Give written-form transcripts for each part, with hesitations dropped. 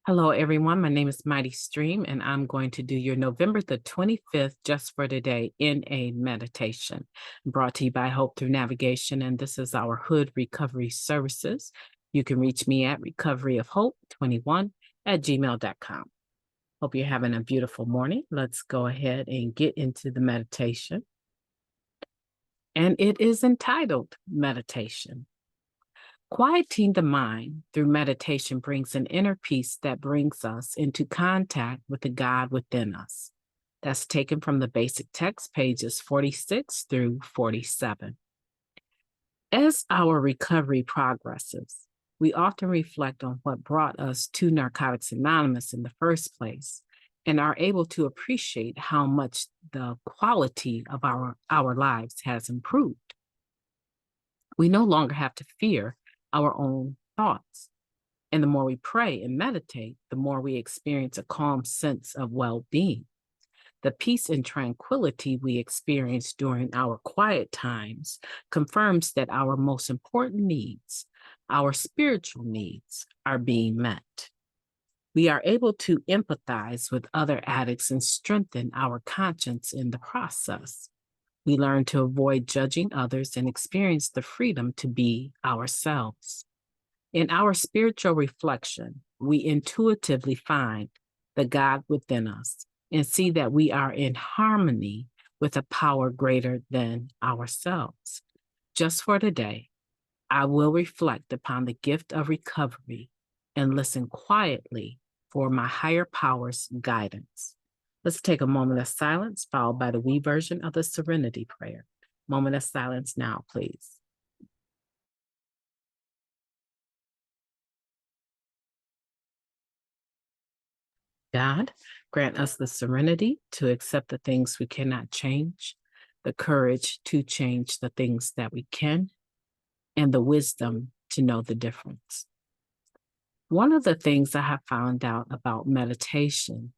Hello, everyone. My name is MightyStream, and I'm going to do your November the 25th, just for today, in a meditation brought to you by Hope Through Navigation. And this is our H.O.O.D Recovery Services. You can reach me at recoveryofhope21@gmail.com. Hope you're having a beautiful morning. Let's go ahead and get into the meditation. And it is entitled Meditation. Quieting the mind through meditation brings an inner peace that brings us into contact with the God within us. That's taken from the basic text, pages 46 through 47. As our recovery progresses, we often reflect on what brought us to Narcotics Anonymous in the first place and are able to appreciate how much the quality of our lives has improved. We no longer have to fear our own thoughts. And the more we pray and meditate, the more we experience a calm sense of well-being. The peace and tranquility we experience during our quiet times confirms that our most important needs, our spiritual needs, are being met. We are able to empathize with other addicts and strengthen our conscience in the process. We learn to avoid judging others and experience the freedom to be ourselves. In our spiritual reflection, we intuitively find the God within us and see that we are in harmony with a power greater than ourselves. Just for today, I will reflect upon the gift of recovery and listen quietly for my higher power's guidance. Let's take a moment of silence, followed by the we version of the Serenity Prayer. Moment of silence now, please. God, grant us the serenity to accept the things we cannot change, the courage to change the things that we can, and the wisdom to know the difference. One of the things I have found out about meditation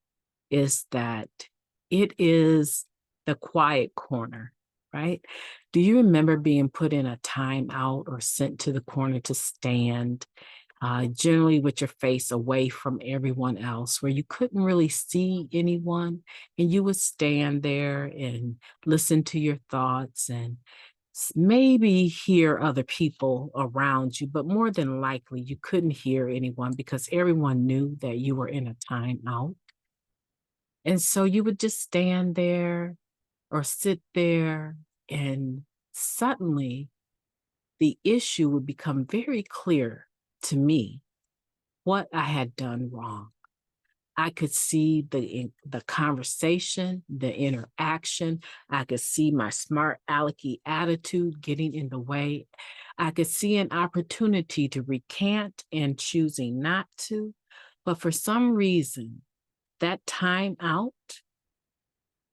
is that it is the quiet corner, right? Do you remember being put in a timeout or sent to the corner to stand, generally with your face away from everyone else, where you couldn't really see anyone, and you would stand there and listen to your thoughts and maybe hear other people around you, but more than likely you couldn't hear anyone because everyone knew that you were in a timeout. And so you would just stand there or sit there, and suddenly the issue would become very clear to me what I had done wrong. I could see the conversation, the interaction. I could see my smart alecky attitude getting in the way. I could see an opportunity to recant and choosing not to. But for some reason, that time out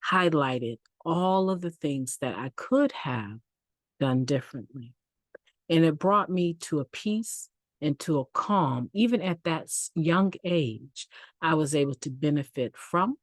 highlighted all of the things that I could have done differently. And it brought me to a peace and to a calm. Even at that young age, I was able to benefit from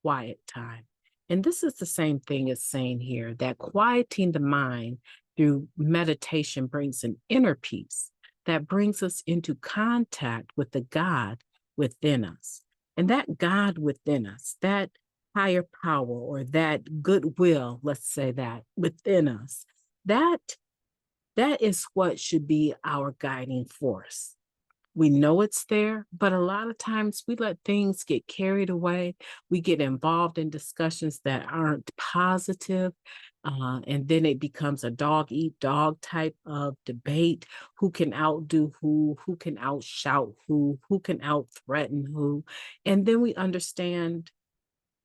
quiet time. And this is the same thing as saying here that quieting the mind through meditation brings an inner peace that brings us into contact with the God within us. And that God within us, that higher power or that goodwill, let's say that within us, that is what should be our guiding force. We know it's there, but a lot of times we let things get carried away. We get involved in discussions that aren't positive, and then it becomes a dog eat dog type of debate. Who can outdo who can outshout who can out threaten who. And then we understand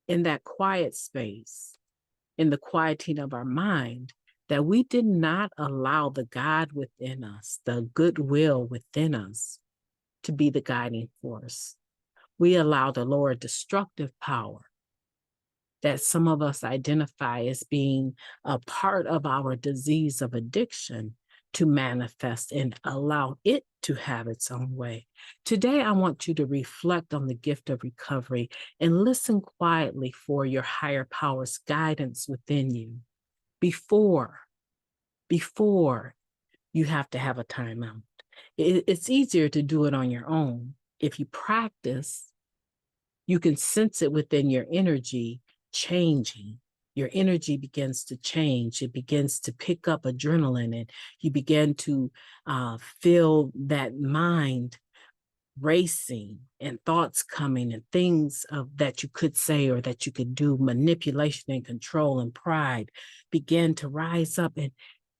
in that quiet space, in the quieting of our mind, that we did not allow the God within us, the goodwill within us, to be the guiding force. We allow the lower destructive power that some of us identify as being a part of our disease of addiction to manifest and allow it to have its own way. Today, I want you to reflect on the gift of recovery and listen quietly for your higher power's guidance within you before you have to have a timeout. It's easier to do it on your own, if you practice, you can sense it within your energy changing. Your energy begins to change. It begins to pick up adrenaline, and you begin to feel that mind racing and thoughts coming and things that you could say or that you could do. Manipulation and control and pride begin to rise up. And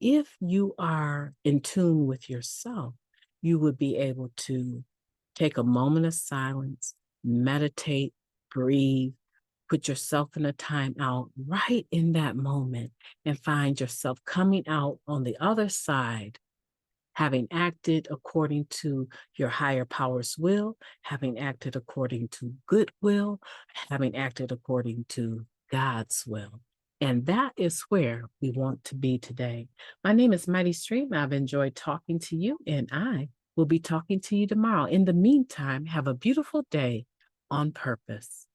if you are in tune with yourself, you would be able to take a moment of silence, meditate, breathe, put yourself in a timeout right in that moment, and find yourself coming out on the other side, having acted according to your higher power's will, having acted according to goodwill, having acted according to God's will. And that is where we want to be today. My name is MightyStream. I've enjoyed talking to you, and I will be talking to you tomorrow. In the meantime, have a beautiful day on purpose.